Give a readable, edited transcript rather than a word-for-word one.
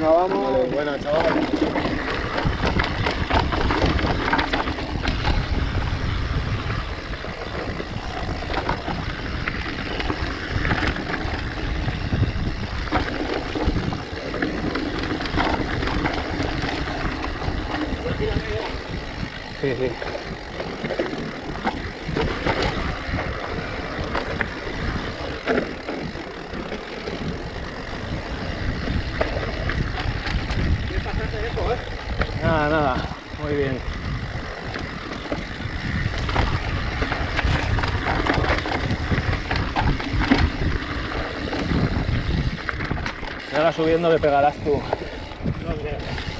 Venga, vamos. Vale, buena, chaval. Sí, sí. Nada, nada, muy bien. Y ahora subiendo le pegarás tú. No creo.